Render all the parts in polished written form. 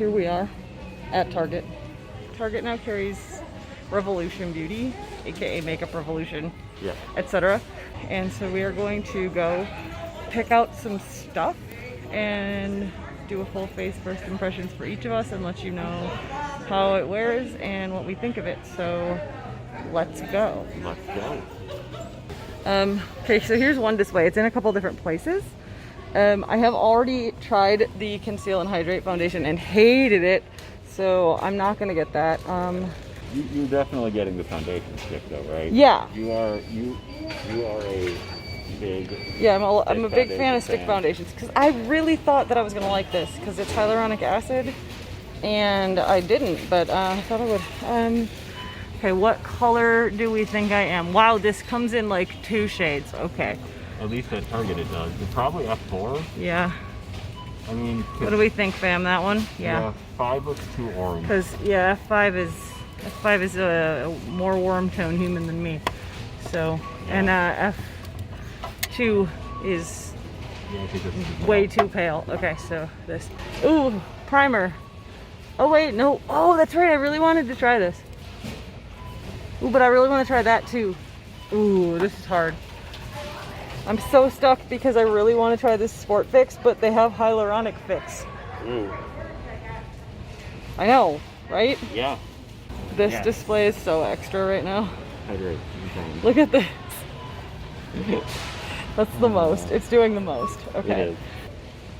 here we are at Target. Target now carries Revolution Beauty, aka Makeup Revolution, Yeah. etc. And so we are going to go pick out some stuff and do a full face first impressions for each of us and let you know how it wears and what we think of it. So let's go. Let's go. Okay, so here's one display. It's in a couple different places. I have already tried the Conceal and Hydrate foundation and hated it, so I'm not gonna get that. You're definitely getting the foundation stick though, right? Yeah. You are a big. Yeah, I'm a big fan of stick foundations because I really thought that I was gonna like this because it's hyaluronic acid, and I didn't, but I thought I would. Okay, what color do we think I am? Wow, this comes in like 2 shades. Okay. At least at Target it does. It's probably F4. Yeah. I mean. What do we think, fam? That one? Yeah. 5 looks too orange. Because yeah, F5 is a more warm tone human than me. So, yeah. And F2 is way too pale. Okay, so this. Ooh, primer. Oh wait, no. Oh, that's right. I really wanted to try this. Ooh, but I really want to try that too. Ooh, this is hard. I'm so stuck because I really want to try this Sport Fix, but they have hyaluronic fix. Ooh. I know, right? Yeah. This display is so extra right now. Hydrate. Look at this. That's the most. It's doing the most. Okay. It is.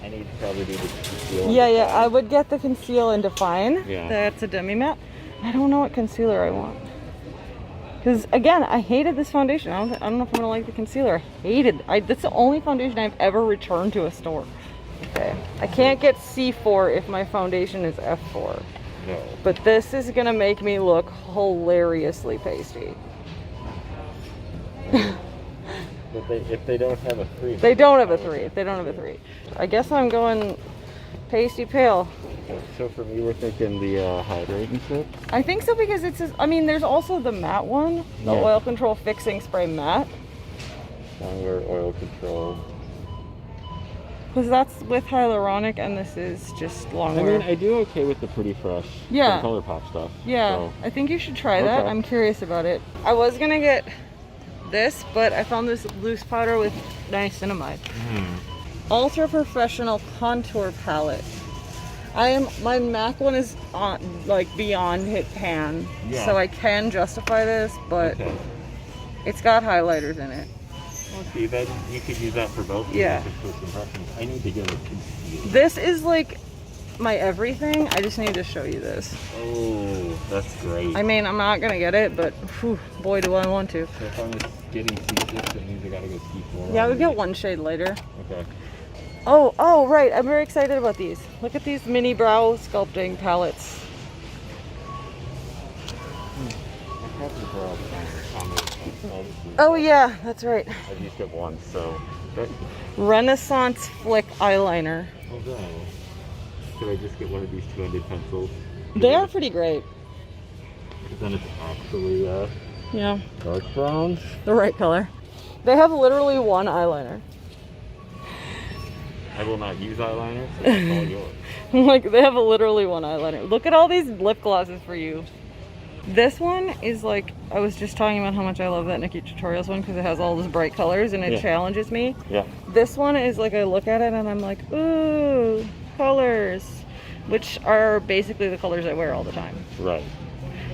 I need to probably do the conceal. Yeah, yeah. I would get the conceal and define. Yeah. That's a demi matte. I don't know what concealer I want. Because again, I hated this foundation. I don't know if I'm gonna like the concealer. I hated. That's the only foundation I've ever returned to a store. Okay. I can't get C4 if my foundation is F4. No. But this is gonna make me look hilariously pasty. But if they don't have a 3. They don't have a 3. They don't have a 3. I guess I'm going pasty pale. So for me, we're thinking the hydrating stick. I think so because it's. I mean, there's also the matte one, the oil control fixing spray matte. Longer oil control. Because that's with hyaluronic, and this is just longer. I mean, I do okay with the Pretty Fresh. Yeah. ColourPop stuff. Yeah, So. I think you should try that. I'm curious about it. I was gonna get this, but I found this loose powder with niacinamide. Ultra Professional Contour Palette. My MAC one is on, like, beyond hit pan, so I can justify this, but it's got highlighters in it. Okay, then you could use that for both. Yeah. I need to get a conceal. This is like my everything. I just need to show you this. Oh, that's great. I mean, I'm not gonna get it, but whew, boy, do I want to. So if I'm getting C6, it means I gotta go C4. Yeah, we'll get one shade later. Okay. Oh, right. I'm very excited about these. Look at these mini brow sculpting palettes. Oh yeah, that's right. I've used it once, so. Renaissance Flick Eyeliner. Although, could I just get one of these 200 pencils? They are pretty great. Because then it's actually dark brown. The right color. They have literally one eyeliner. I will not use eyeliner, so that's all yours. Like, they have literally one eyeliner. Look at all these lip glosses for you. This one is like, I was just talking about how much I love that Nikki Tutorials one because it has all those bright colors and it challenges me. Yeah. This one is like, I look at it and I'm like, ooh, colors, which are basically the colors I wear all the time. Right.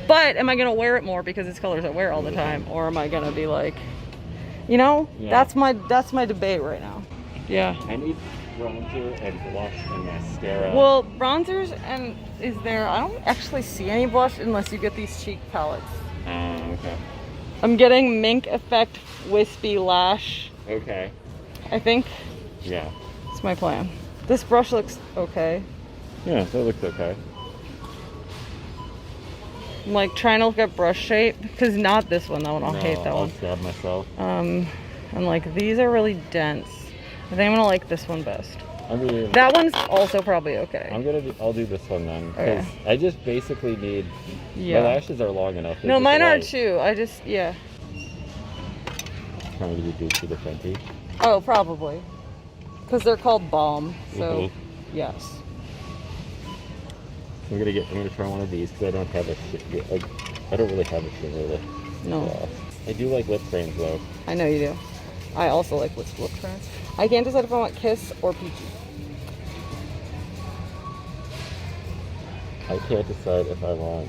But am I going to wear it more because it's colors I wear all the time? Or am I going to be like, you know, that's my debate right now. Yeah. I need bronzer and blush and mascara. Well, bronzers and I don't actually see any blush unless you get these cheek palettes. Okay. I'm getting Mink Effect Wispy Lash. Okay. I think. Yeah. That's my plan. This brush looks okay. Yeah, that looks okay. I'm like trying to look at brush shape because not this one. That one, I'll hate that one. I'll stab myself. And like these are really dense. I think I'm gonna like this one best. I mean, that one's also probably okay. I'll do this one then. Okay. I just basically need. My lashes are long enough. No, mine are too. I just Trying to do dupes for the Fenty. Oh, probably. Because they're called balm. So yes. I'm gonna try one of these because I don't have a I don't really have a shimmer No. gloss. I do like lip crayons though. I know you do. I also like lip crayons. I can't decide if I want Kiss or Peachy. I can't decide if I want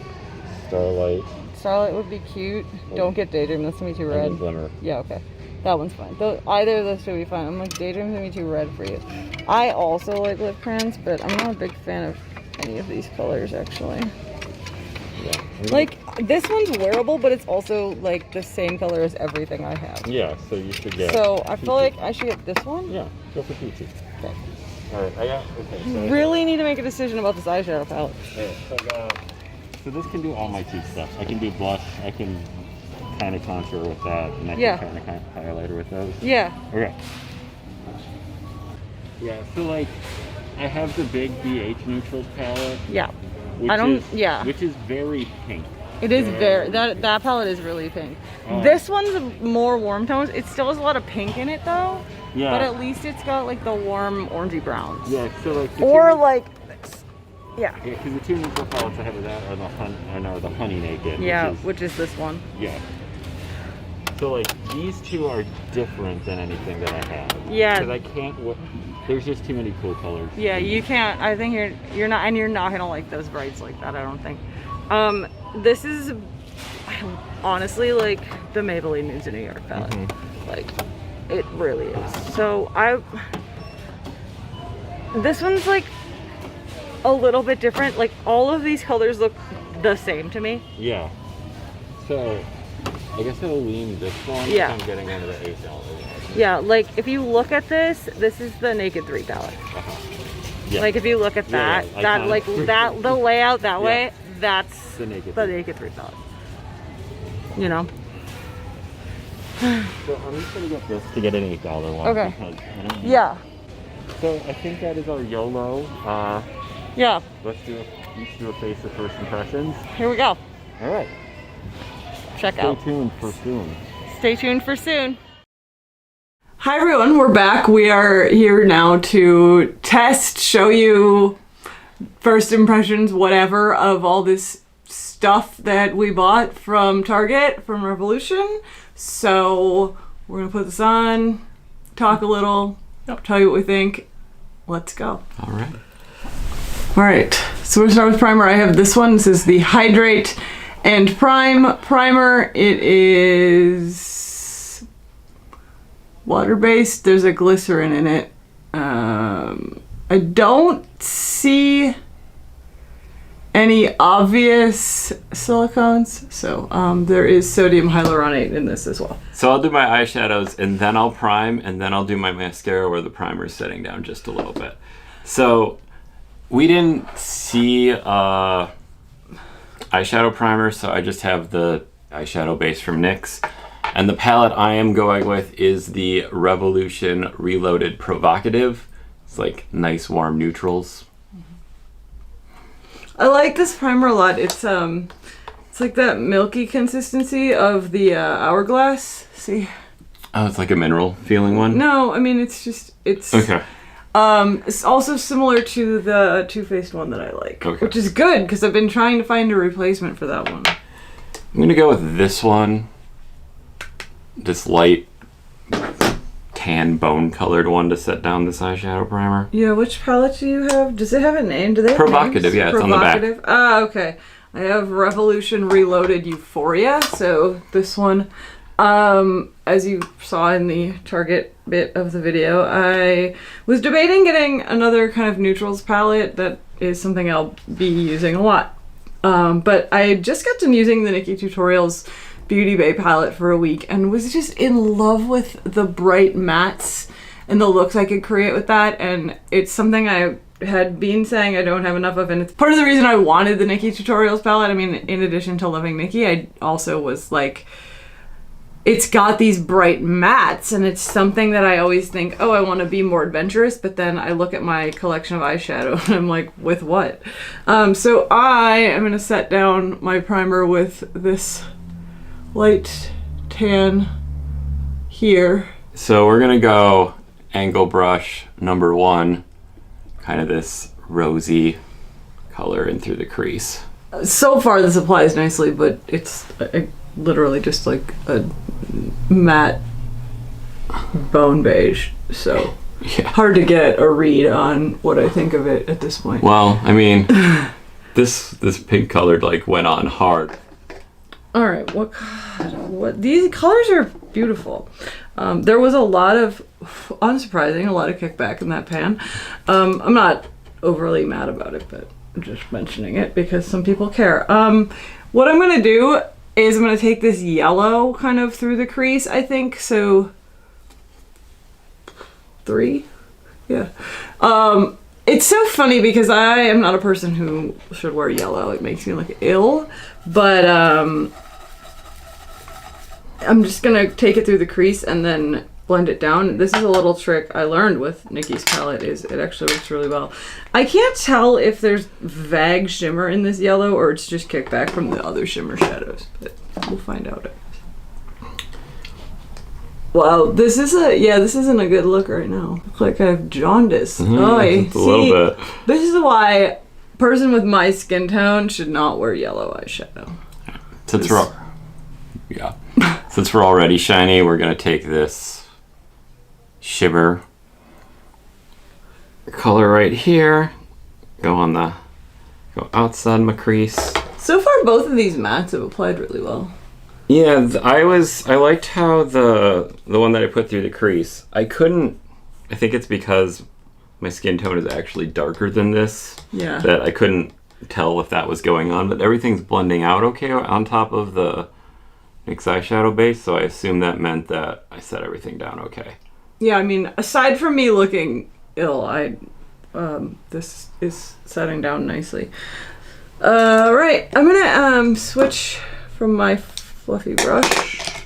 Starlight. Starlight would be cute. Don't get Daydream, that's gonna be too red. And Glimmer. Yeah, okay. That one's fine. Either of those two would be fine. I'm like, Daydream's gonna be too red for you. I also like lip crayons, but I'm not a big fan of any of these colors, actually. Yeah. Like, this one's wearable, but it's also, like, the same color as everything I have. Yeah, so you should get... So, I feel like I should get this one? Yeah, go for Peachy. Okay. Alright, okay. So Really need to make a decision about this eyeshadow palette. So this can do all my cheek stuff. I can do blush, I can kind of contour with that, and I can kind of highlighter with those. Yeah. Okay. Yeah, so like, I have the big BH Neutrals palette. Yeah. Which is very pink. It is very, that palette is really pink. This one's more warm tones. It still has a lot of pink in it though. Yeah. But at least it's got like the warm orangey browns. Yeah, so like... like this. Yeah. Yeah, because the two neutral palettes I have of that are the Honey Naked. Yeah, which is this one. Yeah. So like, these two are different than anything that I have. Yeah. Because I can't... There's just too many cool colors. Yeah, you can't. I think you're not, and you're not gonna like those brights like that. I don't think. This is honestly like the Maybelline Nudes in New York palette. Like, it really is. So this one's like a little bit different. Like, all of these colors look the same to me. Yeah. So I guess I'll lean this one. Yeah. I'm getting into the $8. Yeah, like if you look at this is the Naked 3 palette. Yeah. Like if you look at that, the layout that way, that's the Naked 3 palette. You know? So I'm just gonna get this to get an $8 one. Okay. Yeah. So I think that is our YOLO. Yeah. Let's each do a face of first impressions. Here we go. All right. Check out. Stay tuned for soon. Stay tuned for soon. Hi everyone, we're back. We are here now to test, show you first impressions, whatever, of all this stuff that we bought from Target, from Revolution. So we're gonna put this on, talk a little, tell you what we think. Let's go. All right. All right, so we're gonna start with primer. I have this one. This is the Hydrate and Prime primer. It is water-based. There's a glycerin in it. I don't see any obvious silicones, so there is sodium hyaluronate in this as well. So I'll do my eyeshadows and then I'll prime and then I'll do my mascara where the primer is setting down just a little bit. So we didn't see eyeshadow primer, so I just have the eyeshadow base from NYX. And the palette I am going with is the Revolution Reloaded Provocative. It's like nice warm neutrals. I like this primer a lot. It's like that milky consistency of the Hourglass. See? Oh, it's like a mineral feeling one? No, I mean it's okay. It's also similar to the Too Faced one that I like, which is good because I've been trying to find a replacement for that one. I'm gonna go with this one. This light tan bone colored one to set down this eyeshadow primer. Yeah, which palette do you have? Does it have a name? Do they have Provocative, names? yeah, it's on the back. Ah, okay. I have Revolution Reloaded Euphoria, so this one, as you saw in the Target bit of the video, I was debating getting another kind of neutrals palette that is something I'll be using a lot. But I just got done using the Nikki Tutorials Beauty Bay palette for a week and was just in love with the bright mattes and the looks I could create with that, and it's something I had been saying I don't have enough of, and it's part of the reason I wanted the Nikki Tutorials palette. I mean, in addition to loving Nikki, I also was like, it's got these bright mattes and it's something that I always think, oh, I want to be more adventurous, but then I look at my collection of eyeshadow and I'm like, with what? So I am going to set down my primer with this light tan here. So we're gonna go angle brush number 1, kind of this rosy color in through the crease. So far this applies nicely, but it's literally just like a matte bone beige, so Yeah. hard to get a read on what I think of it at this point. Well, I mean, this pink colored like went on hard. All right, what these colors are beautiful. There was a lot of, unsurprising, a lot of kickback in that pan. I'm not overly mad about it, but I'm just mentioning it because some people care. What I'm gonna do is I'm gonna take this yellow kind of through the crease, I think, so 3, yeah. It's so funny because I am not a person who should wear yellow. It makes me look ill, but I'm just gonna take it through the crease and then blend it down. This is a little trick I learned with Nikki's palette, is it actually works really well. I can't tell if there's vague shimmer in this yellow or it's just kickback from the other shimmer shadows, but we'll find out. Wow, this isn't a good look right now. Look like I have jaundice. Oh, Just a little bit. This is why a person with my skin tone should not wear yellow eyeshadow. Since we're already shiny, we're gonna take this shimmer color right here, go outside my crease. So far, both of these mattes have applied really well. Yeah, I liked how the one that I put through the crease, I think it's because my skin tone is actually darker than this. Yeah. That I couldn't tell if that was going on, but everything's blending out okay on top of the NYX eyeshadow base, so I assume that meant that I set everything down okay. Yeah, I mean, aside from me looking ill, this is setting down nicely. Right, I'm gonna switch from my fluffy brush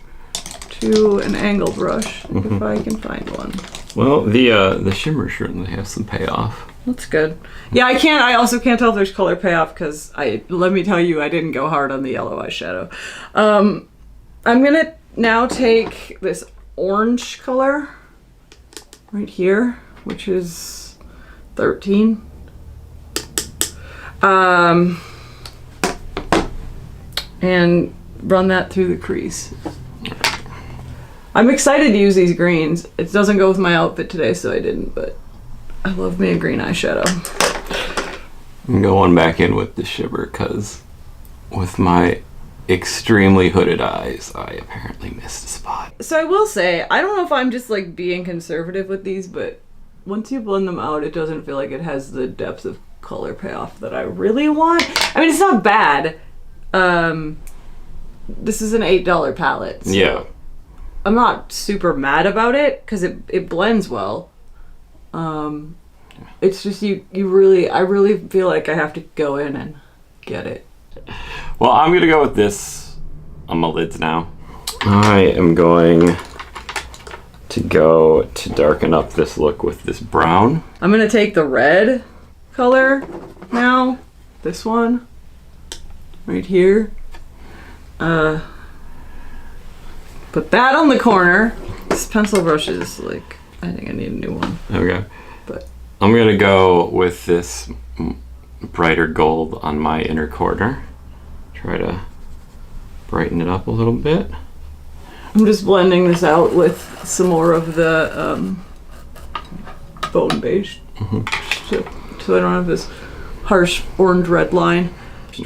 to an angle brush, if I can find one. Well, the shimmer certainly has some payoff. That's good. Yeah, I also can't tell if there's color payoff because let me tell you, I didn't go hard on the yellow eyeshadow. I'm gonna now take this orange color right here, which is 13. And run that through the crease. I'm excited to use these greens. It doesn't go with my outfit today, so I didn't, but I love me a green eyeshadow. I'm going back in with the shimmer because with my extremely hooded eyes, I apparently missed a spot. So I will say, I don't know if I'm just like being conservative with these, but once you blend them out, it doesn't feel like it has the depth of color payoff that I really want. I mean, it's not bad. This is an $8 palette. So Yeah. I'm not super mad about it because it blends well. It's just I really feel like I have to go in and get it. Well, I'm gonna go with this on my lids now. I am going to go to darken up this look with this brown. I'm gonna take the red color now, this one, right here. Put that on the corner. This pencil brush is like, I think I need a new one. Okay. But I'm gonna go with this brighter gold on my inner corner. Try to brighten it up a little bit. I'm just blending this out with some more of the bone beige, so I don't have this harsh orange-red line.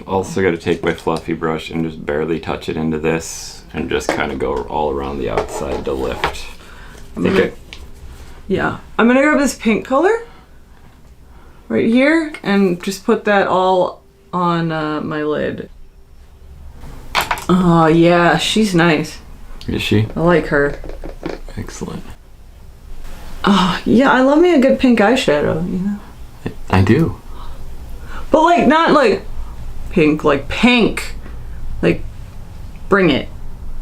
Also got to take my fluffy brush and just barely touch it into this and just kind of go all around the outside to lift. I'm gonna grab this pink color right here and just put that all on my lid. Oh yeah, she's nice. Is she? I like her. Excellent. Oh yeah, I love me a good pink eyeshadow, you know? I do. But like, not like pink, like pink. Like, bring it.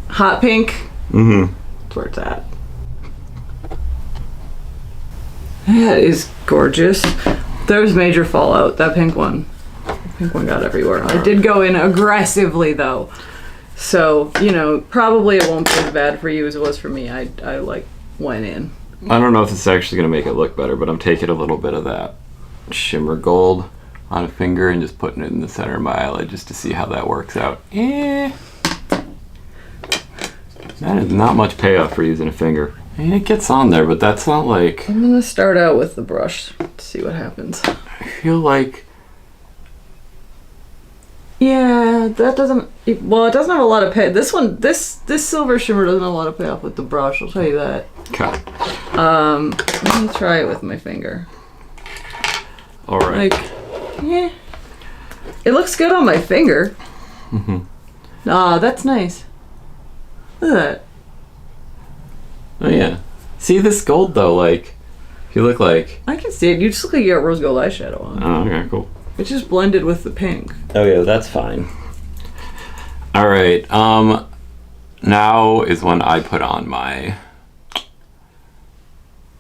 Hot pink. Mm-hmm. That's where it's at. That is gorgeous. There was major fallout. That pink one. The pink one got everywhere. I did go in aggressively though. So, you know, probably it won't be as bad for you as it was for me. I like went in. I don't know if it's actually going to make it look better, but I'm taking a little bit of that shimmer gold on a finger and just putting it in the center of my eyelid just to see how that works out. That is not much payoff for using a finger. I mean, it gets on there, but that's not like... I'm gonna start out with the brush to see what happens. I feel like... Yeah, that doesn't... Well, it doesn't have a lot of pay. This one, this silver shimmer doesn't have a lot of payoff with the brush, I'll tell you that. Okay. Let me try it with my finger. Alright. Like, yeah. It looks good on my finger. Mm-hmm. Ah, that's nice. Look at that. Oh yeah. See this gold though, like, you look like... I can see it. You just look like you got rose gold eyeshadow on. Oh, okay, cool. It's just blended with the pink. Oh yeah, that's fine. Alright, now is when I put on my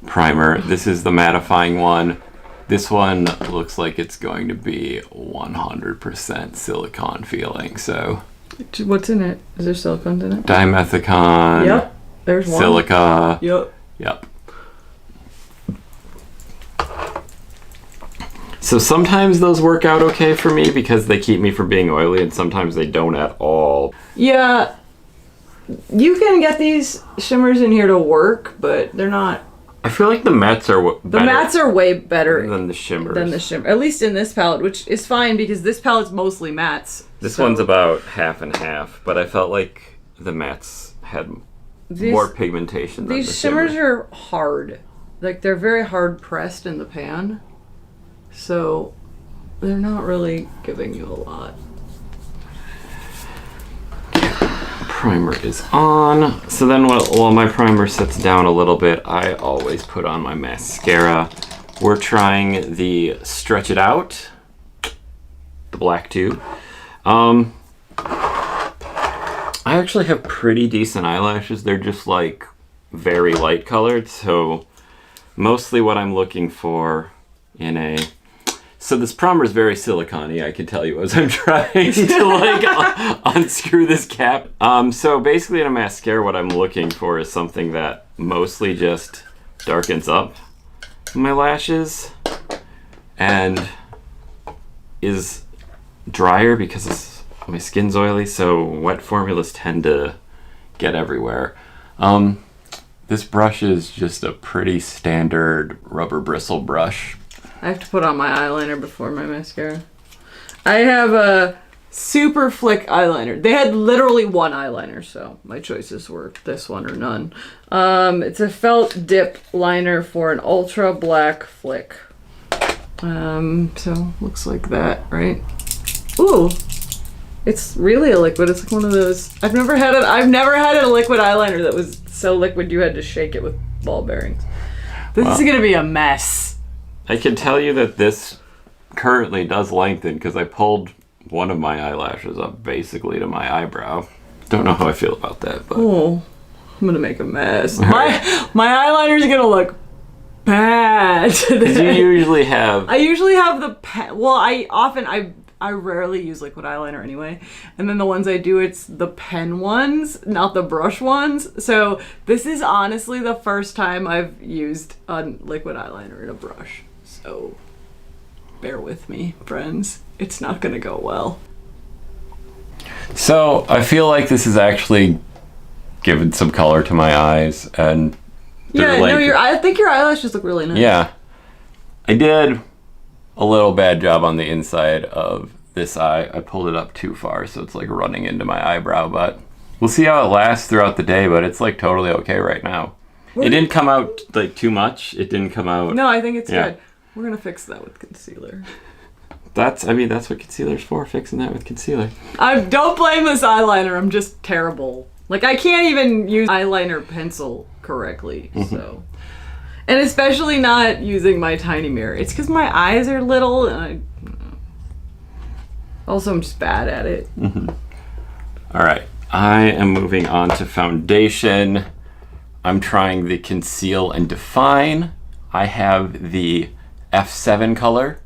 primer. This is the mattifying one. This one looks like it's going to be 100% silicone feeling, so... What's in it? Is there silicone in it? Dimethicone. Yep. There's one. Silica. Yep. Yep. So sometimes those work out okay for me because they keep me from being oily, and sometimes they don't at all. Yeah. You can get these shimmers in here to work, but they're not... I feel like the mattes are The mattes are way better than the shimmers. At least in this palette, which is fine because this palette's mostly mattes. This one's about half and half, but I felt like the mattes had more pigmentation than the These shimmers are hard. Like, they're very hard pressed in the pan. So, they're not really giving you a lot. Primer is on. So then while my primer sits down a little bit, I always put on my mascara. We're trying the Stretch It Out, the black tube. I actually have pretty decent eyelashes. They're just like very light colored, so mostly what I'm looking for in a... So this primer is very silicone-y, I can tell you, as I'm trying to like unscrew this cap. So basically in a mascara, what I'm looking for is something that mostly just darkens up my lashes and is drier because my skin's oily, so wet formulas tend to get everywhere. This brush is just a pretty standard rubber bristle brush. I have to put on my eyeliner before my mascara. I have a super flick eyeliner. They had literally one eyeliner, so my choices were this one or none. It's a felt dip liner for an ultra black flick. So looks like that, right? Ooh, it's really a liquid. It's like one of those. I've never had a liquid eyeliner that was so liquid you had to shake it with ball bearings. This is gonna be a mess. I can tell you that this currently does lengthen because I pulled one of my eyelashes up basically to my eyebrow. Don't know how I feel about that, but... Oh, I'm gonna make a mess. My eyeliner's gonna look bad today. You usually have... I usually have the pen. Well, I rarely use liquid eyeliner anyway. And then the ones I do, it's the pen ones, not the brush ones. So this is honestly the first time I've used a liquid eyeliner in a brush. So bear with me, friends. It's not gonna go well. So I feel like this is actually giving some color to my eyes, and yeah, no, I think your eyelashes look really nice. Yeah, I did a little bad job on the inside of this eye. I pulled it up too far, so it's like running into my eyebrow, but we'll see how it lasts throughout the day, but it's like totally okay right now. It didn't come out like too much. It didn't come out. No, I think it's good. We're gonna fix that with concealer. That's what concealer's for, fixing that with concealer. Don't blame this eyeliner, I'm just terrible. Like, I can't even use eyeliner pencil correctly, so. And especially not using my tiny mirror. It's because my eyes are little, and also I'm just bad at it. All right, I am moving on to foundation. I'm trying the Conceal and Define. I have the F7 color.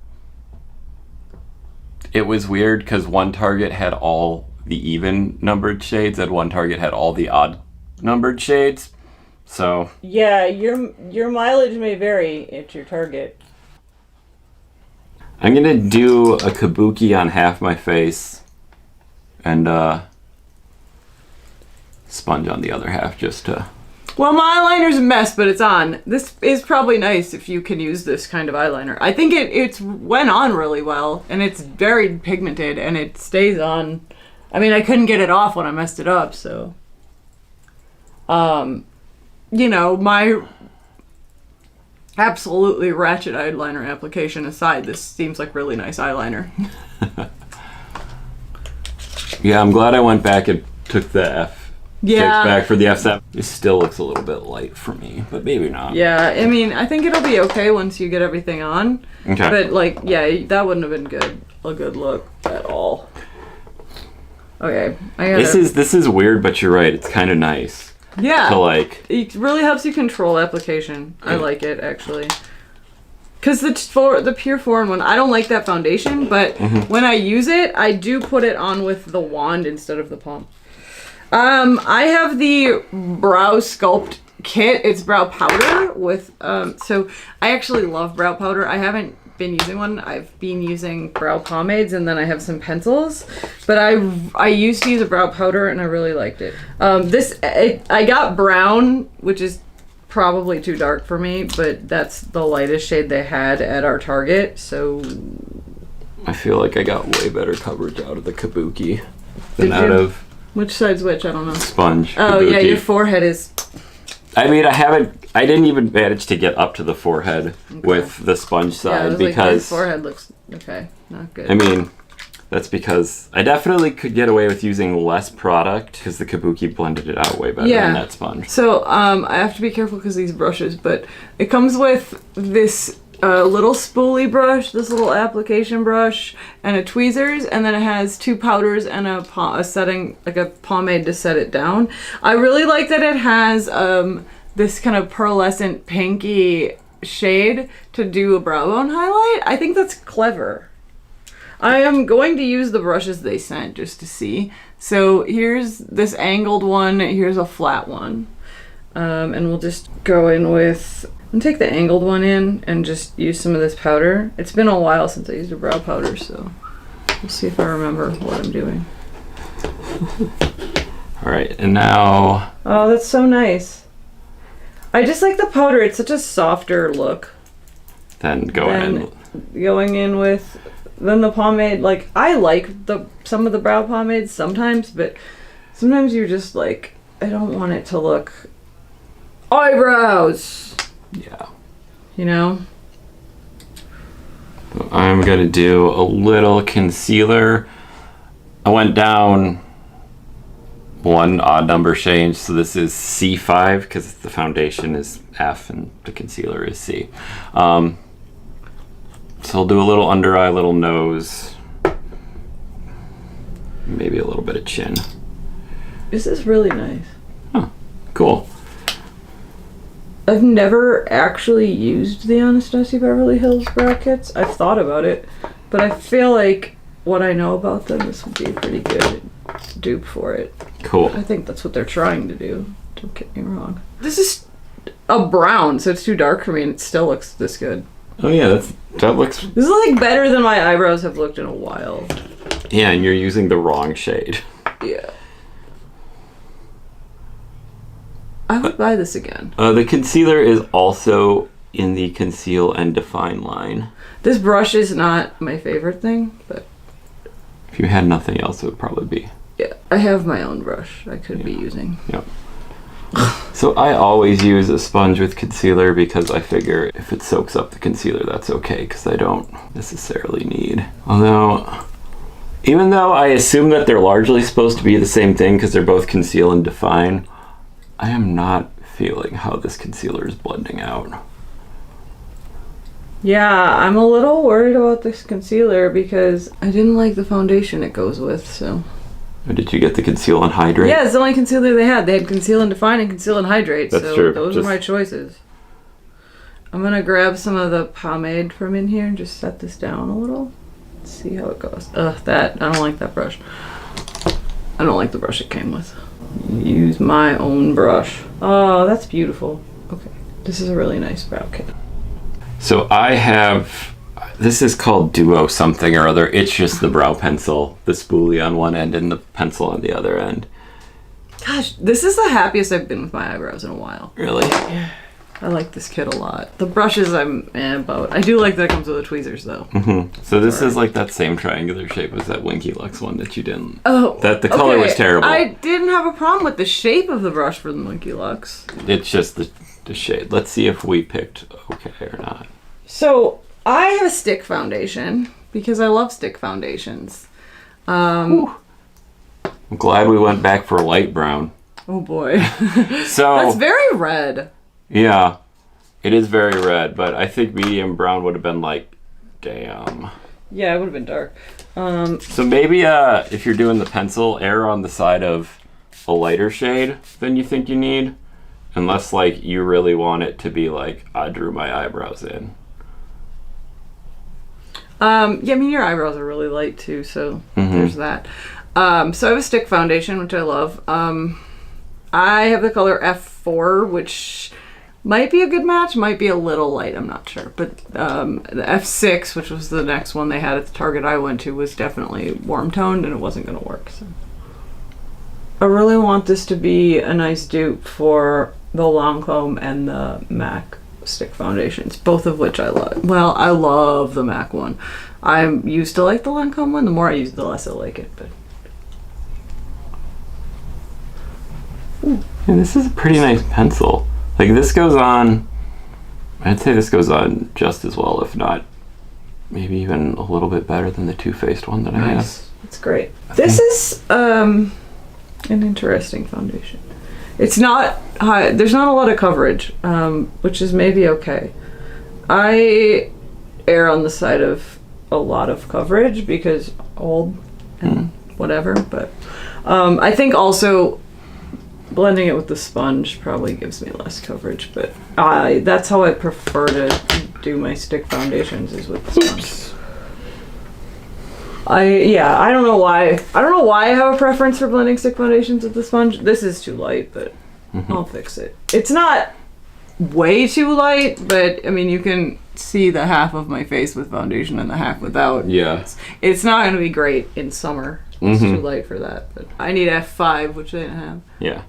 It was weird because one Target had all the even numbered shades and one Target had all the odd numbered shades. So yeah, your mileage may vary at your Target. I'm gonna do a kabuki on half my face and sponge on the other half just to... Well, my eyeliner's a mess, but it's on. This is probably nice if you can use this kind of eyeliner. I think it went on really well, and it's very pigmented, and it stays on. I mean, I couldn't get it off when I messed it up, so... you know, my absolutely ratchet eyeliner application aside, this seems like really nice eyeliner. Yeah, I'm glad I went back and took the F6 back for the F7. It still looks a little bit light for me, but maybe not. Yeah, I mean, I think it'll be okay once you get everything on. Okay. But, like, yeah, that wouldn't have been a good look at all. Okay, I gotta... This is weird, but you're right. It's kind of nice. Yeah. To like... It really helps you control application. I like it, actually. Because the Pure 4-in-1, I don't like that foundation, but when I use it, I do put it on with the wand instead of the palm. I have the Brow Sculpt kit. It's brow powder with, so I actually love brow powder. I haven't been using one. I've been using brow pomades, and then I have some pencils. But I used to use a brow powder, and I really liked it. I got brown, which is probably too dark for me, but that's the lightest shade they had at our Target, so... I feel like I got way better coverage out of the kabuki than out of... Which side's which? I don't know. Sponge. Oh, kabuki. yeah, your forehead is... I mean, I didn't even manage to get up to the forehead with the sponge side because... Like, your forehead looks... Okay, not good. I mean, that's because I definitely could get away with using less product because the kabuki blended it out way better than that sponge. So, I have to be careful because these brushes, but it comes with this little spoolie brush, this little application brush, and a tweezers, and then it has two powders and a setting, like a pomade to set it down. I really like that it has this kind of pearlescent pinky shade to do a brow bone highlight. I think that's clever. I am going to use the brushes they sent just to see. So here's this angled one, here's a flat one. And we'll just go in with, and take the angled one in and just use some of this powder. It's been a while since I used a brow powder, so we'll see if I remember what I'm doing. All right, and now... Oh, that's so nice. I just like the powder. It's such a softer look. Then going in with... Then the pomade, like, I like some of the brow pomades sometimes, but sometimes you're just like, I don't want it to look eyebrows. Yeah. You know? I'm going to do a little concealer. I went down one odd number shade, so this is C5 because the foundation is F and the concealer is C. So I'll do a little under eye, little nose, maybe a little bit of chin. This is really nice. Oh, cool. I've never actually used the Anastasia Beverly Hills brow kits. I've thought about it, but I feel like what I know about them, this would be a pretty good dupe for it. Cool. I think that's what they're trying to do. Don't get me wrong. This is a brown, so it's too dark for me, and it still looks this good. Oh yeah, that looks... This is like better than my eyebrows have looked in a while. Yeah, and you're using the wrong shade. Yeah. I would buy this again. The concealer is also in the conceal and define line. This brush is not my favorite thing, but... If you had nothing else, it would probably be. Yeah, I have my own brush I could be using. Yep. So I always use a sponge with concealer because I figure if it soaks up the concealer, that's okay because I don't necessarily need. Although, even though I assume that they're largely supposed to be the same thing because they're both conceal and define, I am not feeling how this concealer is blending out. Yeah, I'm a little worried about this concealer because I didn't like the foundation it goes with, so... Or did you get the conceal and hydrate? Yeah, it's the only concealer they had. They had conceal and define and conceal and hydrate. That's so true. Those are my choices. I'm gonna grab some of the pomade from in here and just set this down a little. Let's see how it goes. Ugh, I don't like that brush. I don't like the brush it came with. Use my own brush. Oh, that's beautiful. Okay, this is a really nice brow kit. So I have This is called Duo something or other. It's just the brow pencil, the spoolie on one end and the pencil on the other end. Gosh, this is the happiest I've been with my eyebrows in a while. Really? Yeah. I like this kit a lot. The brushes I'm about. I do like that it comes with the tweezers though. Mm-hmm. So this is like that same triangular shape as that Winky Lux one that you didn't. Oh. That the color was terrible. I didn't have a problem with the shape of the brush for the Winky Lux. It's just the shade. Let's see if we picked okay or not. So I have a stick foundation because I love stick foundations. I'm glad we went back for light brown. Oh boy. So that's very red. Yeah, it is very red, but I think medium brown would have been like, damn. Yeah, it would have been dark. So maybe if you're doing the pencil, err on the side of a lighter shade than you think you need, unless like you really want it to be like I drew my eyebrows in. Yeah, I mean your eyebrows are really light too, so there's that. So I have a stick foundation, which I love. I have the color F4, which might be a good match, might be a little light, I'm not sure. But the F6, which was the next one they had at the Target I went to, was definitely warm toned and it wasn't going to work. So I really want this to be a nice dupe for the Lancome and the MAC stick foundations, both of which I love. Well, I love the MAC one. I used to like the Lancome one. The more I use it, the less I like it. But And this is a pretty nice pencil. Like this goes on, I'd say this goes on just as well, if not maybe even a little bit better than the Too Faced one that I have. That's great. This is an interesting foundation. It's not high, there's not a lot of coverage, which is maybe okay. I err on the side of a lot of coverage because old and whatever, but I think also blending it with the sponge probably gives me less coverage, but that's how I prefer to do my stick foundations, is with the sponge. I don't know why. I don't know why I have a preference for blending stick foundations with the sponge. This is too light, but I'll fix it. It's not way too light, but I mean you can see the half of my face with foundation and the half without. Yeah. It's not going to be great in summer. It's too light for that, but I need F5, which I didn't have. Yeah.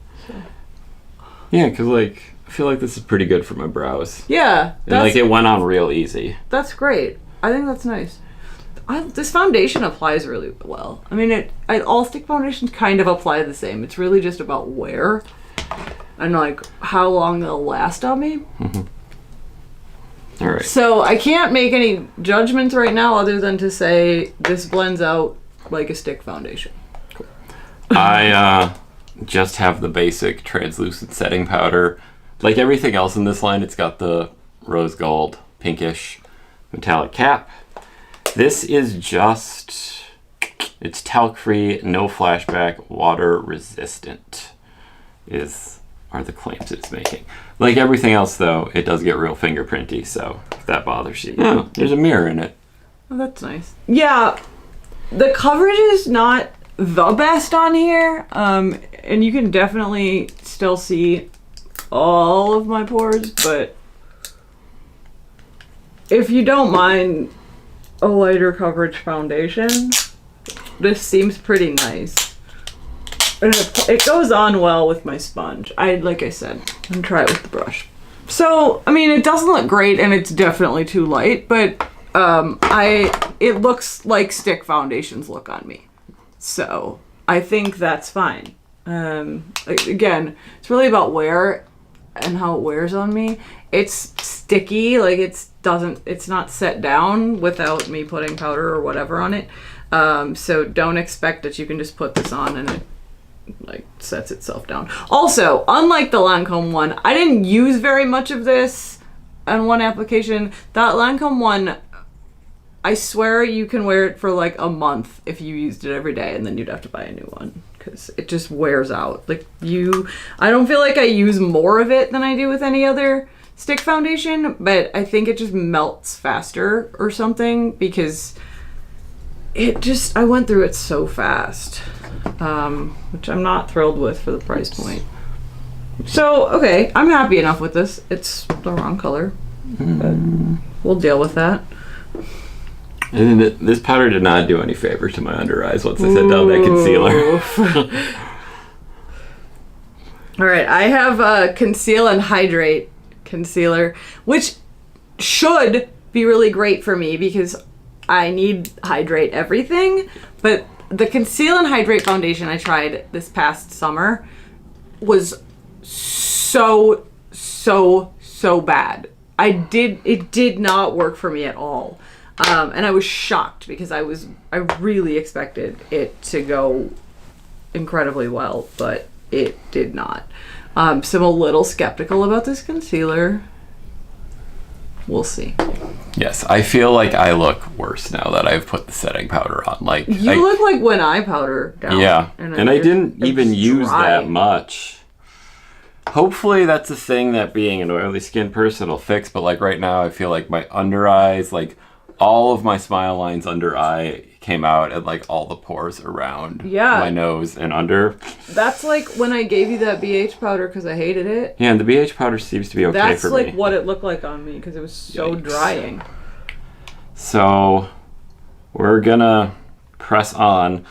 Yeah, because like I feel like this is pretty good for my brows. Yeah, And like it went on real easy. that's great. I think that's nice. This foundation applies really well. I mean, all stick foundations kind of apply the same. It's really just about wear and like how long they'll last on me. All right. So I can't make any judgments right now other than to say this blends out like a stick foundation. I just have the basic translucent setting powder. Like everything else in this line, it's got the rose gold, pinkish, metallic cap. This is just, it's talc-free, no flashback, water resistant are the claims it's making. Like everything else though, it does get real fingerprinty, so if that bothers you. Oh, there's a mirror in it. Oh, that's nice. Yeah, the coverage is not the best on here, and you can definitely still see all of my pores, but if you don't mind a lighter coverage foundation, this seems pretty nice. And it goes on well with my sponge. Like I said, I'm gonna try it with the brush. So, I mean, it doesn't look great and it's definitely too light, but it looks like stick foundations look on me. So, I think that's fine. Again, it's really about wear and how it wears on me. It's sticky, like it's not set down without me putting powder or whatever on it. So don't expect that you can just put this on and it like sets itself down. Also, unlike the Lancome one, I didn't use very much of this on one application. That Lancome one, I swear you can wear it for like a month if you used it every day, and then you'd have to buy a new one because it just wears out. Like I don't feel like I use more of it than I do with any other stick foundation, but I think it just melts faster or something because I went through it so fast, which I'm not thrilled with for the price point. So, okay, I'm happy enough with this. It's the wrong color, but we'll deal with that. And this powder did not do any favor to my under eyes once I set down that concealer. All right, I have Conceal and Hydrate concealer, which should be really great for me because I need hydrate everything. But the Conceal and Hydrate foundation I tried this past summer was so bad. It did not work for me at all. And I was shocked because I really expected it to go incredibly well, but it did not. So I'm a little skeptical about this concealer. We'll see. Yes, I feel like I look worse now that I've put the setting powder on. Like you look like when I powder down. Yeah, and I didn't even use dry. that much. Hopefully that's a thing that being an oily skinned person will fix, but like right now I feel like my under eyes, like all of my smile lines under eye came out and like all the pores around my nose and under. That's like when I gave you that BH powder because I hated it. Yeah, and the BH powder seems to be okay That's for like me. what it looked like on me because it was so drying. So we're gonna press on.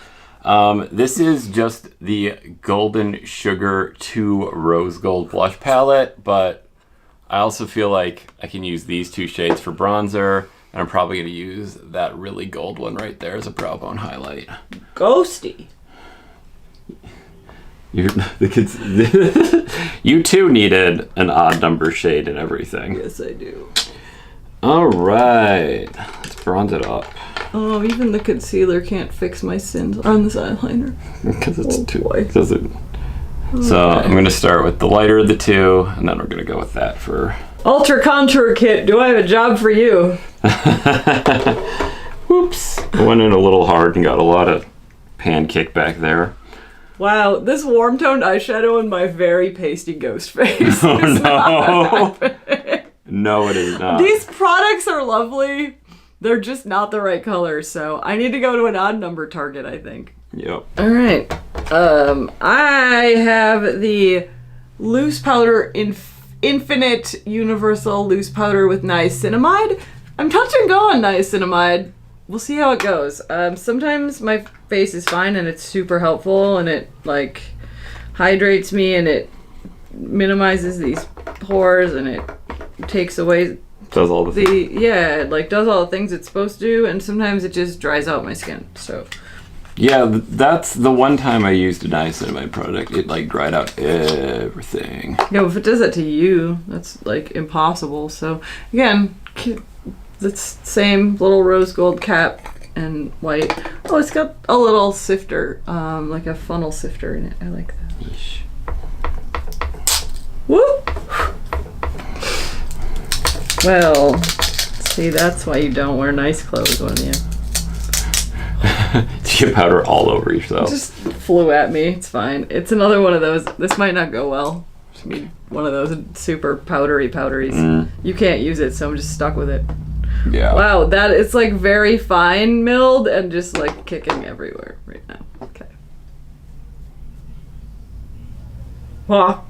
This is just the Golden Sugar 2 Rose Gold Blush Palette, but I also feel like I can use these two shades for bronzer, and I'm probably going to use that really gold one right there as a brow bone highlight. Ghosty. The kids, you too needed an odd number shade and everything. Yes, I do. All right, let's bronze it up. Oh, even the concealer can't fix my sins on this eyeliner. Because it's too. Boy. So I'm going to start with the lighter of the two, and then we're going to go with that for... Ultra Contour Kit, do I have a job for you? Whoops. I went in a little hard and got a lot of pan kick back there. Wow, this warm toned eyeshadow in my very pasty ghost face. Oh no. No, it is not. These products are lovely. They're just not the right color, so I need to go to an odd number Target, I think. Yep. All right. I have the loose powder Infinite Universal Loose Powder with Niacinamide. I'm touch and go on niacinamide. We'll see how it goes. Sometimes my face is fine and it's super helpful and it like hydrates me and it minimizes these pores and it takes away does all the things. It like does all the things it's supposed to do, and sometimes it just dries out my skin. So yeah, that's the one time I used a niacinamide product. It like dried out everything. yeah, if it does that to you, that's like impossible. So again, the same little rose gold cap and white. Oh, it's got a little sifter, like a funnel sifter in it. I like that. Yeesh. Woo! Well, see, that's why you don't wear nice clothes, when you You get powder all over yourself. It just flew at me. It's fine. It's another one of those. This might not go well. Just be one of those super powderies. You can't use it, so I'm just stuck with it. Yeah. Wow, that it's like very fine milled and just like kicking everywhere right now. Okay. Wow.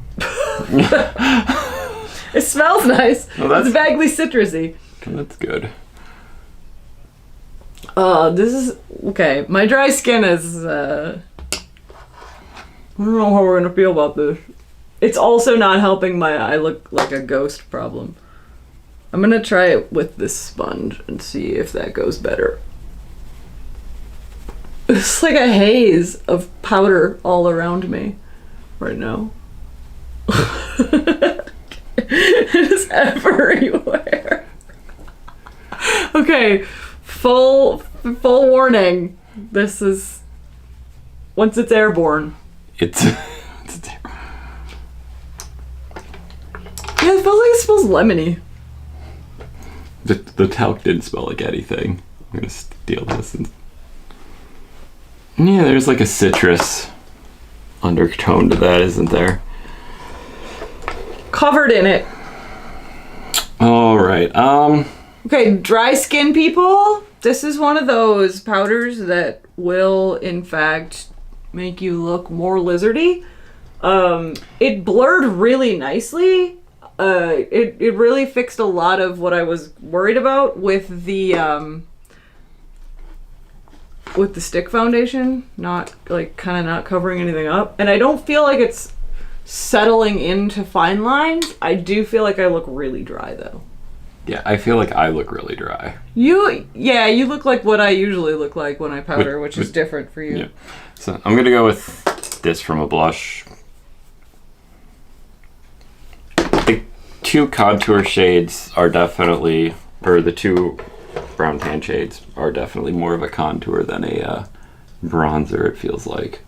It smells nice. Oh, that's- It's vaguely citrusy. That's good. This is okay. My dry skin is I don't know how we're gonna feel about this. It's also not helping my I look like a ghost problem. I'm gonna try it with this sponge and see if that goes better. It's like a haze of powder all around me right now. It's everywhere. Okay, full warning. This is once it's airborne. It's Yeah, it feels like it smells lemony. the talc didn't smell like anything. I'm gonna steal this. Yeah, there's like a citrus undertone to that, isn't there? Covered in it. All right. Okay, dry skin people, this is one of those powders that will, in fact, make you look more lizardy. It blurred really nicely. It really fixed a lot of what I was worried about with the with the stick foundation, not like kind of not covering anything up. And I don't feel like it's settling into fine lines. I do feel like I look really dry though. Yeah, I feel like I look really dry. You look like what I usually look like when I powder, which is different for you. Yeah. So I'm gonna go with this from a blush. The two contour shades are definitely, or the two brown tan shades are definitely more of a contour than a bronzer, it feels like.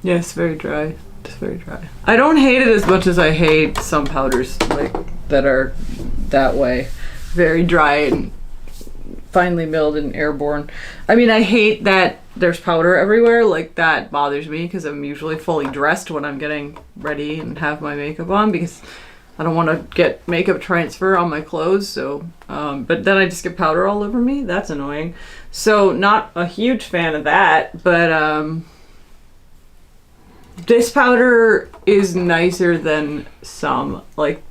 Yeah, it's very dry. It's very dry. I don't hate it as much as I hate some powders like that are that way. Very dry and finely milled and airborne. I mean, I hate that there's powder everywhere. Like, that bothers me because I'm usually fully dressed when I'm getting ready and have my makeup on because I don't want to get makeup transfer on my clothes. So, but then I just get powder all over me. That's annoying. So, not a huge fan of that, but this powder is nicer than some. Like,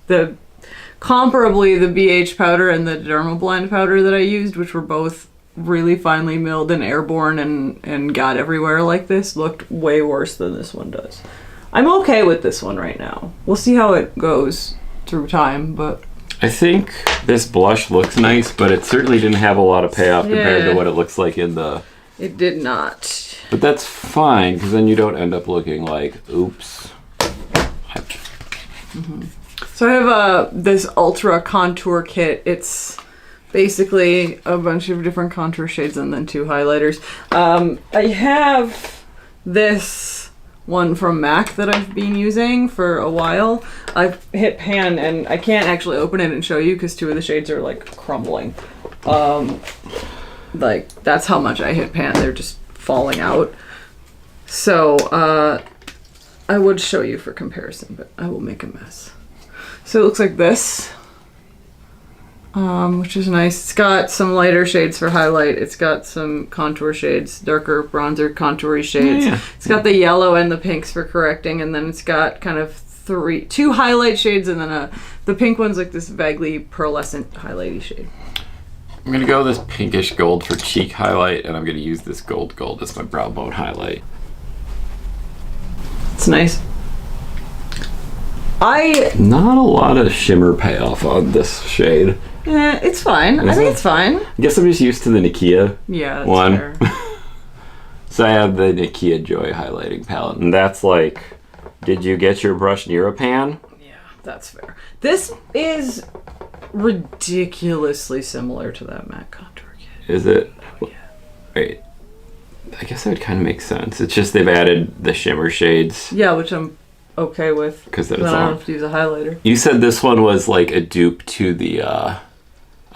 comparably the BH powder and the Dermablend powder that I used, which were both really finely milled and airborne and got everywhere like this, looked way worse than this one does. I'm okay with this one right now. We'll see how it goes through time, but I think this blush looks nice, but it certainly didn't have a lot of payoff compared to what it looks like in the... It did not. But that's fine, because then you don't end up looking like, oops. So I have this Ultra Contour Kit. It's basically a bunch of different contour shades and then 2 highlighters. I have this one from MAC that I've been using for a while. I've hit pan and I can't actually open it and show you because 2 of the shades are like crumbling. Like, that's how much I hit pan. They're just falling out. So I would show you for comparison, but I will make a mess. So it looks like this, which is nice. It's got some lighter shades for highlight. It's got some contour shades, darker bronzer contoury shades. Yeah. It's got the yellow and the pinks for correcting, and then it's got kind of 2 highlight shades, and then the pink one's like this vaguely pearlescent highlighty shade. I'm going to go this pinkish gold for cheek highlight, and I'm going to use this gold as my brow bone highlight. It's nice. Not a lot of shimmer payoff on this shade. It's fine. I think it's fine. I guess I'm just used to the Nikia Yeah, that's one. fair. So I have the Nikia Joy highlighting palette, and that's like, did you get your brush near a pan? Yeah, that's fair. This is ridiculously similar to that MAC contour kit. Is it? Yeah. Wait. I guess that would kind of make sense. It's just they've added the shimmer shades. Yeah, which I'm okay with. Because then then it's I don't on. have to use a highlighter. You said this one was like a dupe to the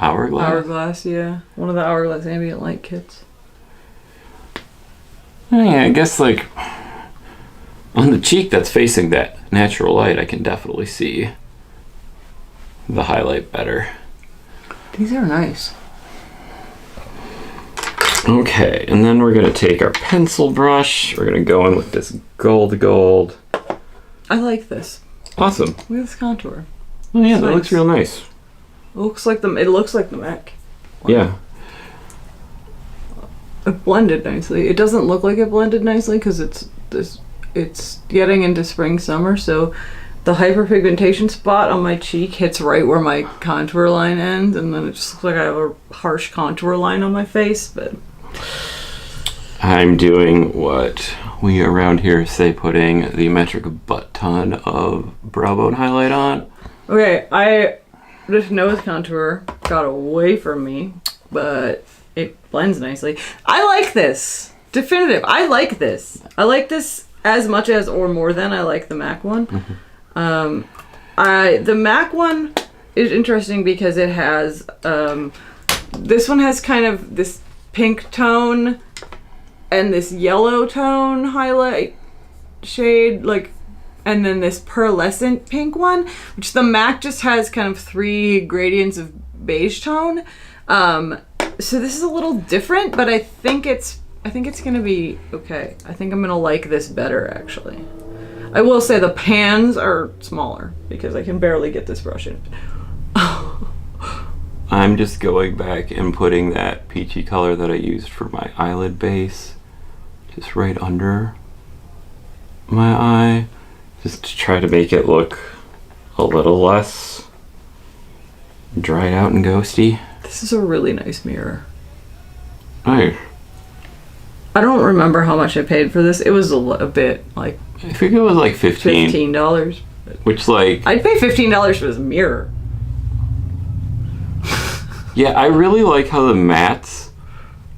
Hourglass? Hourglass, yeah. One of the Hourglass ambient light kits. Oh, yeah, I guess like on the cheek that's facing that natural light, I can definitely see the highlight better. These are nice. Okay, and then we're gonna take our pencil brush. We're gonna go in with this gold. I like this. Awesome. Look at this contour. Oh yeah, It's that nice. looks real nice. It looks like the MAC. Yeah. It blended nicely. It doesn't look like it blended nicely because it's getting into spring summer, so the hyperpigmentation spot on my cheek hits right where my contour line ends, and then it just looks like I have a harsh contour line on my face, but I'm doing what we around here say putting the metric butt ton of brow bone highlight on. okay, this nose contour got away from me, but it blends nicely. I like this. Definitive. I like this. I like this as much as or more than I like the MAC one. The MAC one is interesting because it has this one has kind of this pink tone and this yellow tone highlight shade, like, and then this pearlescent pink one, which the MAC just has kind of 3 gradients of beige tone. So this is a little different, but I think it's gonna be okay. I think I'm gonna like this better, actually. I will say the pans are smaller because I can barely get this brush in. I'm just going back and putting that peachy color that I used for my eyelid base just right under my eye, just to try to make it look a little less dried out and ghosty. This is a really nice mirror. I don't remember how much I paid for this. It was a bit, like, I think it was like $15. which, like, I'd pay $15 for this mirror. yeah, I really like how the mattes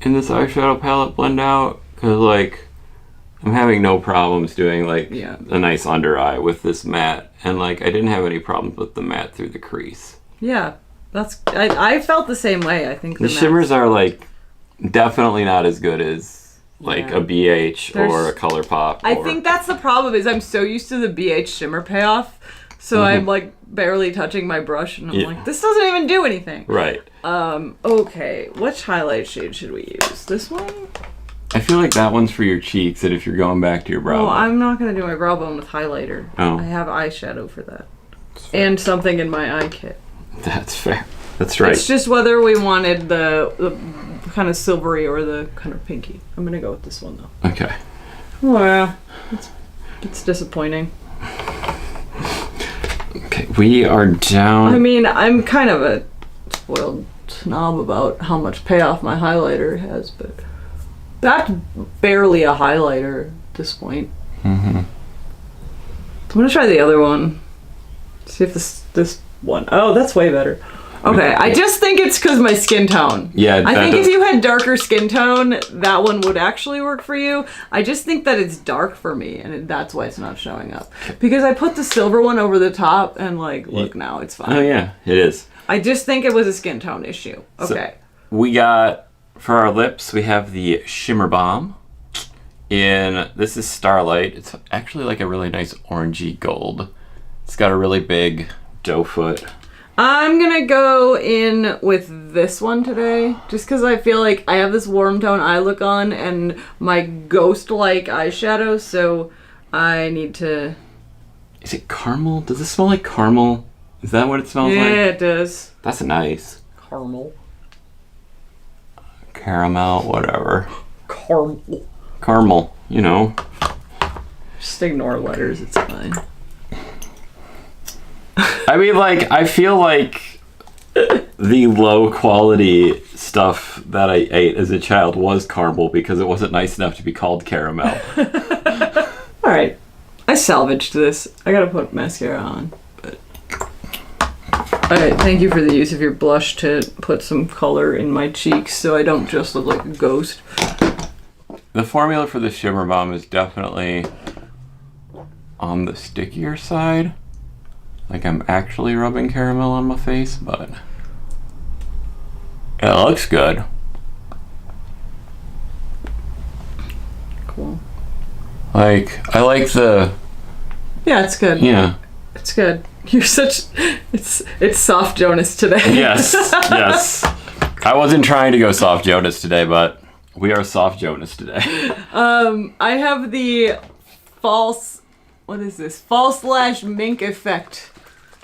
in this eyeshadow palette blend out, because, like, I'm having no problems doing, like, a nice under eye with this matte, and, like, I didn't have any problems with the matte through the crease. Yeah, I felt the same way. I think the shimmers are, like, definitely not as good as, like, a BH or a ColourPop. I think that's the problem, is I'm so used to the BH shimmer payoff, so I'm, like, barely touching my brush, and I'm like, this doesn't even do anything. Right. Okay, which highlight shade should we use? This one? I feel like that one's for your cheeks, and if you're going back to your brow bone. I'm not going to do my brow bone with highlighter. Oh. I have eyeshadow for that. And something in my eye kit. That's fair. That's right. It's just whether we wanted the kind of silvery or the kind of pinky. I'm going to go with this one, though. Okay. Well, it's disappointing. Okay, we are down. I mean, I'm kind of a spoiled snob about how much payoff my highlighter has, but that's barely a highlighter at this point. Mm-hmm. I'm going to try the other one. See if this one. Oh, that's way better. Okay, I just think it's because my skin tone. Yeah, I think if you had darker skin tone, that one would actually work for you. I just think that it's dark for me, and that's why it's not showing up. Because I put the silver one over the top, and like, look now, it's fine. Oh yeah, it is. I just think it was a skin tone issue. Okay. So we got, for our lips, we have the Shimmer Balm. This is Starlight. It's actually like a really nice orangey gold. It's got a really big doe foot. I'm gonna go in with this one today, just because I feel like I have this warm tone eye look on and my ghost-like eyeshadow, so I need to... Is it caramel? Does this smell like caramel? Is that what it smells like? Yeah, it does. That's nice. Caramel. Caramel, whatever. Caramel. Caramel, you know. Just ignore letters, it's fine. I mean, like, I feel like the low quality stuff that I ate as a child was caramel because it wasn't nice enough to be called caramel. Alright, I salvaged this. I gotta put mascara on. But... Alright, thank you for the use of your blush to put some color in my cheeks so I don't just look like a ghost. The formula for the Shimmer Balm is definitely on the stickier side. Like I'm actually rubbing caramel on my face, but it looks good. Cool. Like, I like the... Yeah, it's good. Yeah. It's good. You're such... It's soft Jonas today. Yes, yes. I wasn't trying to go soft Jonas today, but we are soft Jonas today. I have the false... What is this? False lash mink effect.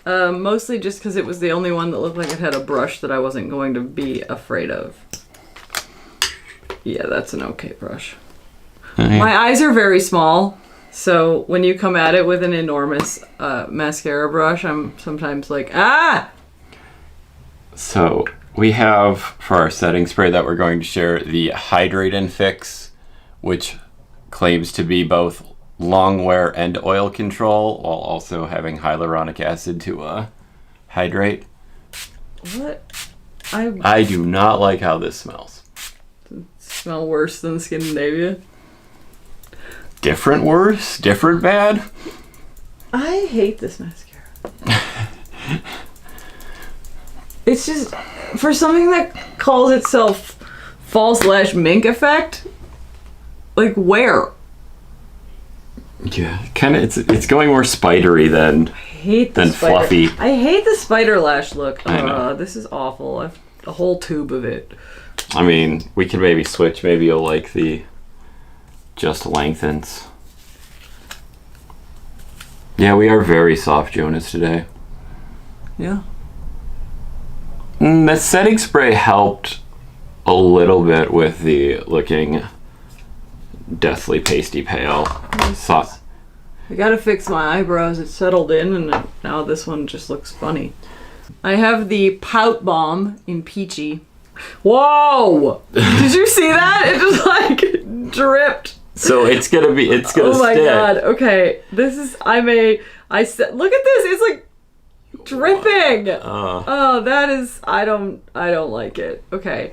Mostly just because it was the only one that looked like it had a brush that I wasn't going to be afraid of. Yeah, that's an okay brush. Okay. My eyes are very small, so when you come at it with an enormous mascara brush, I'm sometimes like, ah! So, we have, for our setting spray that we're going to share, the Hydrate and Fix, which claims to be both long wear and oil control while also having hyaluronic acid to hydrate. What? I do not like how this smells. Smell worse than Scandinavia. Different worse? Different bad? I hate this mascara. It's just, for something that calls itself false lash mink effect, like where? Yeah, kind of. It's going more spidery than fluffy. I hate the spider lash look. I know. This is awful. A whole tube of it. I mean, we can maybe switch. Maybe you'll like the just lengthens. Yeah, we are very soft Jonas today. Yeah. The setting spray helped a little bit with the looking deathly pasty pale. I gotta fix my eyebrows. It's settled in, and now this one just looks funny. I have the Pout Bomb in Peachy. Whoa! Did you see that? It just like dripped. So it's gonna stick. Oh my god. Okay. This is, I said, look at this. It's like dripping. Oh, that is, I don't like it. Okay.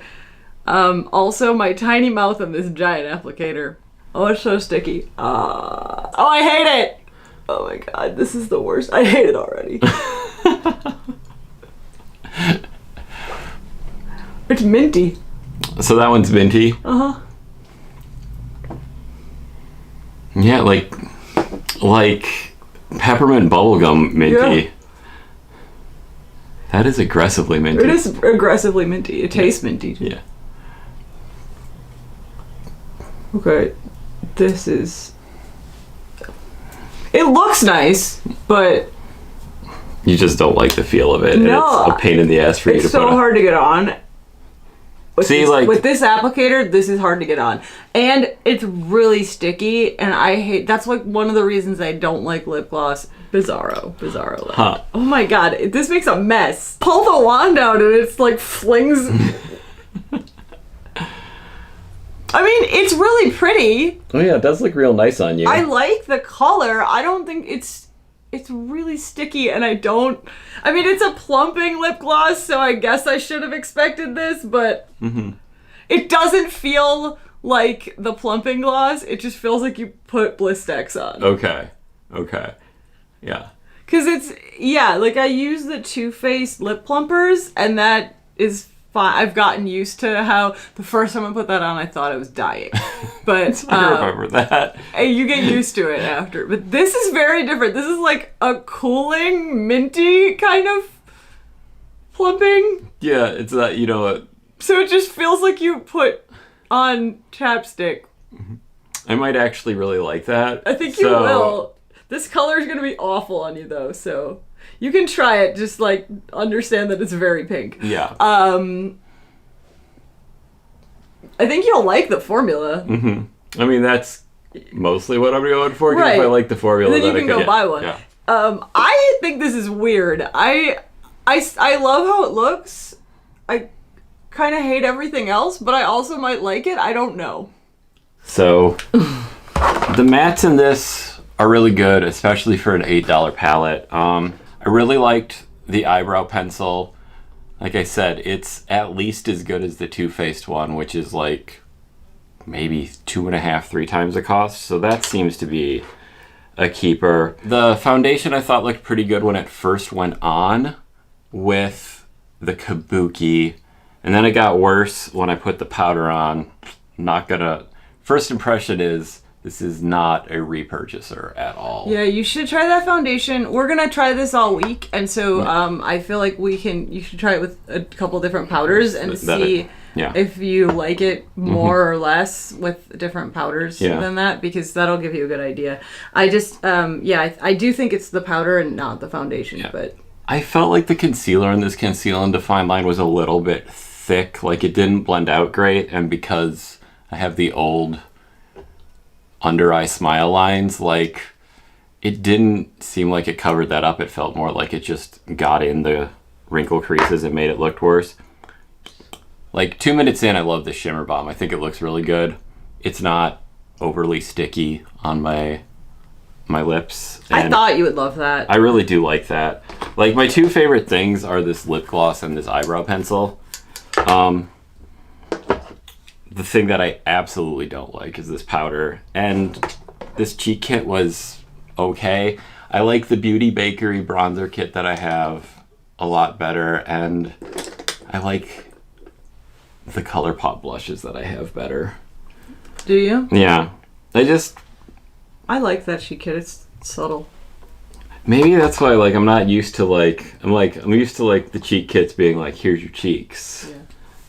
Also my tiny mouth on this giant applicator. Oh, it's so sticky. Oh, I hate it. Oh my god, this is the worst. I hate it already. It's minty. So that one's minty. Uh-huh. Yeah, like peppermint bubblegum minty. Yeah. That is aggressively minty. It is aggressively minty. It tastes minty too. Yeah. Okay. This is... It looks nice, but... You just don't like the feel of it. No. And it's a pain in the ass for you to It's put so on. hard to get on. With this applicator, this is hard to get on. And it's really sticky, and I hate... That's like one of the reasons I don't like lip gloss. Bizarro lip. Huh. Oh my god, this makes a mess. Pull the wand out and it's like flings... I mean, it's really pretty. Oh yeah, it does look real nice on you. I like the color. I don't think it's really sticky, and I mean, it's a plumping lip gloss, so I guess I should have expected this, but it doesn't feel like the plumping gloss. It just feels like you put Blistex on. Okay. Yeah. Because like I use the Too Faced lip plumpers, and that is fine. I've gotten used to how the first time I put that on, I thought I was dying. But I remember that. You get used to it after. But this is very different. This is like a cooling, minty kind of plumping. Yeah, it's that, you know. So it just feels like you put on chapstick. I might actually really like that. I think you will. This color is going to be awful on you, though, so you can try it. Just, like, understand that it's very pink. Yeah. I think you'll like the formula. I mean, that's mostly what I'm going for. 'Cause Right. If I like the formula, And then you then can go buy one. Yeah. I think this is weird. I love how it looks. I kind of hate everything else, but I also might like it. I don't know. So, the mattes in this are really good, especially for an $8 palette. I really liked the eyebrow pencil. Like I said, it's at least as good as the Too Faced one, which is like maybe 2.5, 3 times the cost. So that seems to be a keeper. The foundation I thought looked pretty good when it first went on with the Kabuki. And then it got worse when I put the powder on. First impression is, this is not a repurchaser at all. Yeah, you should try that foundation. We're gonna try this all week, and so I feel like you should try it with a couple different powders and see if you like it more or less with different powders than that, because that'll give you a good idea. I just I do think it's the powder and not the foundation, but I felt like the concealer in this Conceal and Define line was a little bit thick, like it didn't blend out great, and because I have the old under eye smile lines, like it didn't seem like it covered that up. It felt more like it just got in the wrinkle creases and made it look worse. Like 2 minutes in, I love the Shimmer Bomb. I think it looks really good. It's not overly sticky on my lips. I thought you would love that. I really do like that. Like my 2 favorite things are this lip gloss and this eyebrow pencil. The thing that I absolutely don't like is this powder. And this cheek kit was okay. I like the Beauty Bakery bronzer kit that I have a lot better. And I like the ColourPop blushes that I have better. Do you? Yeah. I like that cheek kit. It's subtle. Maybe that's why, like, I'm not used to, I'm used to, like, the cheek kits being like, here's your cheeks. Yeah.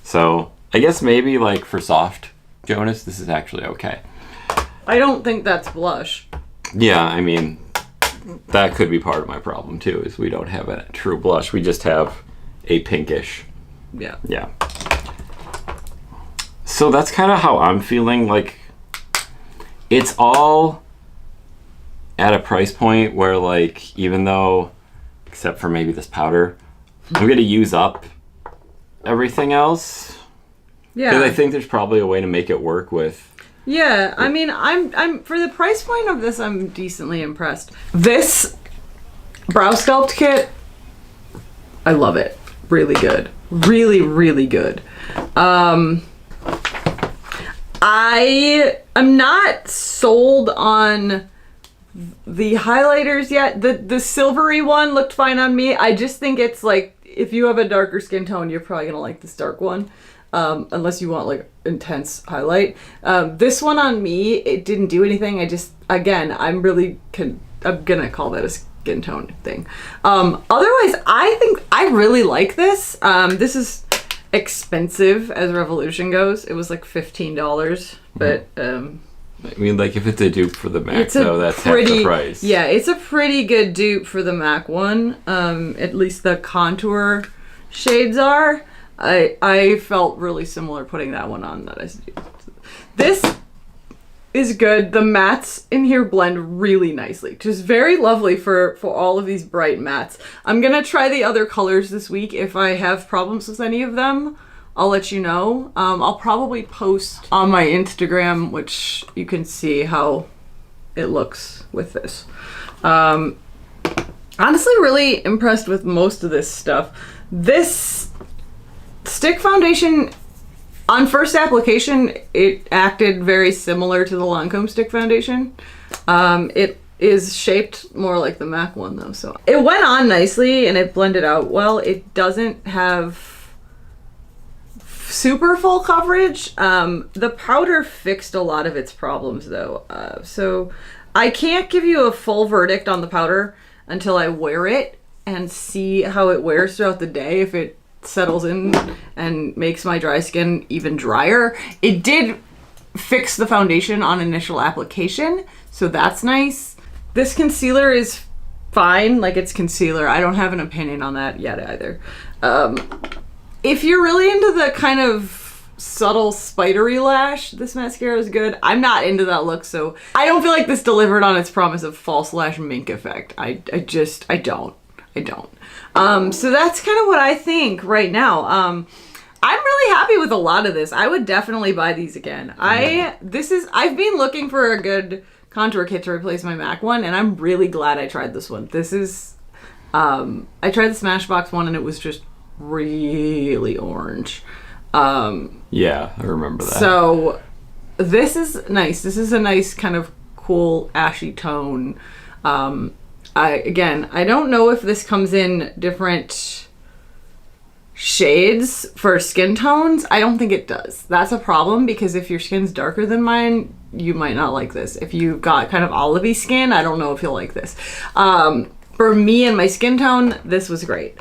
So I guess maybe, like, for soft Jonas, this is actually okay. I don't think that's blush. Yeah, I mean, that could be part of my problem, too, is we don't have a true blush. We just have a pinkish Yeah. Yeah. So that's kind of how I'm feeling. Like, it's all at a price point where, like, even though, except for maybe this powder, I'm going to use up everything else. Yeah. Because I think there's probably a way to make it work with. Yeah, I mean, I'm for the price point of this, I'm decently impressed. This brow sculpt kit, I love it. Really good. Really, really good. I'm not sold on the highlighters yet. The silvery one looked fine on me. I just think it's like, if you have a darker skin tone, you're probably gonna like this dark one. Unless you want like intense highlight. This one on me, it didn't do anything. Again, I'm gonna call that a skin tone thing. Otherwise, I think I really like this. This is expensive as Revolution goes. It was like $15, but I mean, like, if it's a dupe for the MAC, though, that's half the price. Yeah, it's a pretty good dupe for the MAC one. At least the contour shades are. I felt really similar putting that one on that I did. This is good. The mattes in here blend really nicely. Just very lovely for all of these bright mattes. I'm gonna try the other colors this week. If I have problems with any of them, I'll let you know. I'll probably post on my Instagram, which you can see how it looks with this. Honestly, really impressed with most of this stuff. This stick foundation, on first application, it acted very similar to the Lancome stick foundation. It is shaped more like the MAC one though, so it went on nicely and it blended out well. It doesn't have super full coverage. The powder fixed a lot of its problems though, so I can't give you a full verdict on the powder until I wear it and see how it wears throughout the day, if it settles in and makes my dry skin even drier. It did fix the foundation on initial application, so that's nice. This concealer is fine, like it's concealer. I don't have an opinion on that yet either. If you're really into the kind of subtle spidery lash, this mascara is good. I'm not into that look, so I don't feel like this delivered on its promise of false lash mink effect. I don't. So that's kind of what I think right now. I'm really happy with a lot of this. I would definitely buy these again. I've been looking for a good contour kit to replace my MAC one, and I'm really glad I tried this one. This is, I tried the Smashbox one and it was just really orange. Yeah, I remember that. So this is nice. This is a nice kind of cool ashy tone. I don't know if this comes in different shades for skin tones. I don't think it does. That's a problem, because if your skin's darker than mine, you might not like this. If you've got kind of olivey skin, I don't know if you'll like this. For me and my skin tone, this was great.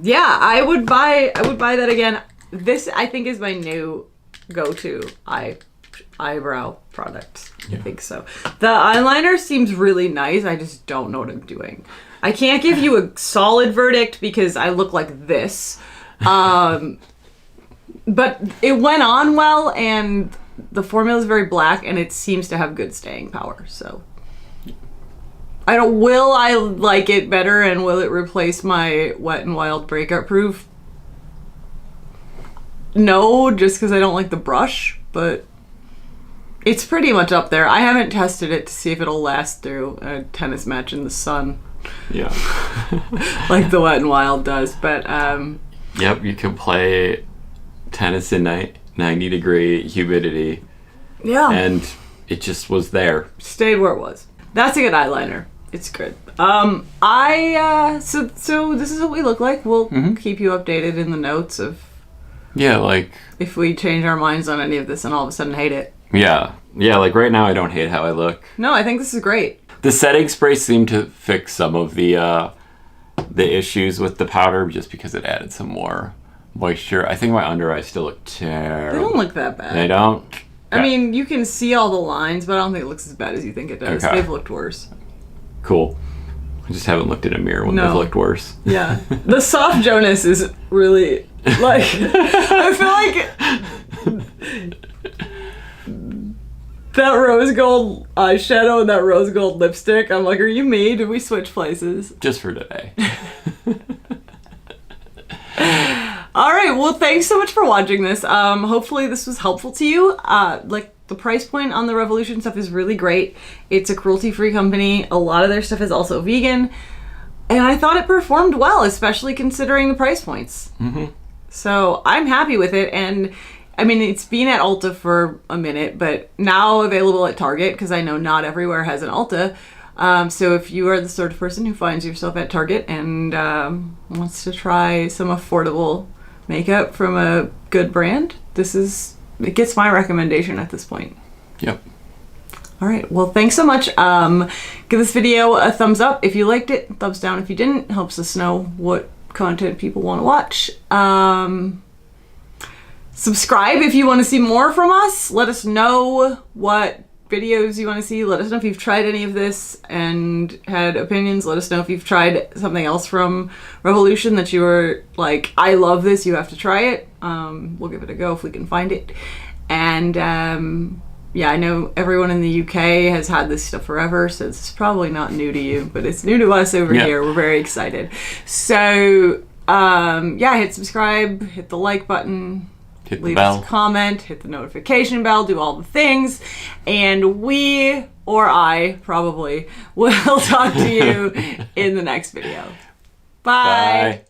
Yeah, I would buy that again. This, I think, is my new go-to eyebrow product. Yeah. I think so. The eyeliner seems really nice. I just don't know what I'm doing. I can't give you a solid verdict because I look like this. But it went on well, and the formula is very black, and it seems to have good staying power. So will I like it better, and will it replace my Wet n Wild Breakup Proof? No, just because I don't like the brush, but it's pretty much up there. I haven't tested it to see if it'll last through a tennis match in the sun. Yeah. Like the Wet n Wild does, but yep, you can play tennis in 90-degree humidity. Yeah. And it just was there. Stayed where it was. That's a good eyeliner. It's good. So this is what we look like. We'll keep you updated in the notes of like if we change our minds on any of this and all of a sudden hate it. Yeah, like right now I don't hate how I look. No, I think this is great. The setting spray seemed to fix some of the issues with the powder, just because it added some more moisture. I think my under eyes still look terrible. They don't look that bad. They don't? Okay. I mean, you can see all the lines, but I don't think it looks as bad as you think it does. Okay. They've looked worse. Cool. I just haven't looked in a mirror when No. they've looked worse. Yeah. The soft Jonas is really, like, I feel like that rose gold eyeshadow and that rose gold lipstick, I'm like, are you me? Did we switch places? Just for today. All right, well, thanks so much for watching this. Hopefully this was helpful to you. Like, the price point on the Revolution stuff is really great. It's a cruelty-free company. A lot of their stuff is also vegan. And I thought it performed well, especially considering the price points. Mm-hmm. So I'm happy with it. And I mean, it's been at Ulta for a minute, but now available at Target, because I know not everywhere has an Ulta. So if you are the sort of person who finds yourself at Target and wants to try some affordable makeup from a good brand, it gets my recommendation at this point. Yep. All right, well, thanks so much. Give this video a thumbs up if you liked it, thumbs down if you didn't. Helps us know what content people want to watch. Subscribe if you want to see more from us. Let us know what videos you want to see. Let us know if you've tried any of this and had opinions. Let us know if you've tried something else from Revolution that you were like, I love this, you have to try it. We'll give it a go if we can find it. And yeah, I know everyone in the UK has had this stuff forever, so it's probably not new to you, but it's new to us over here. We're very excited. So yeah, hit subscribe, hit the like button, Hit the leave bell. us a comment, hit the notification bell, do all the things, and we, or I probably, will talk to you in the next video. Bye. Bye.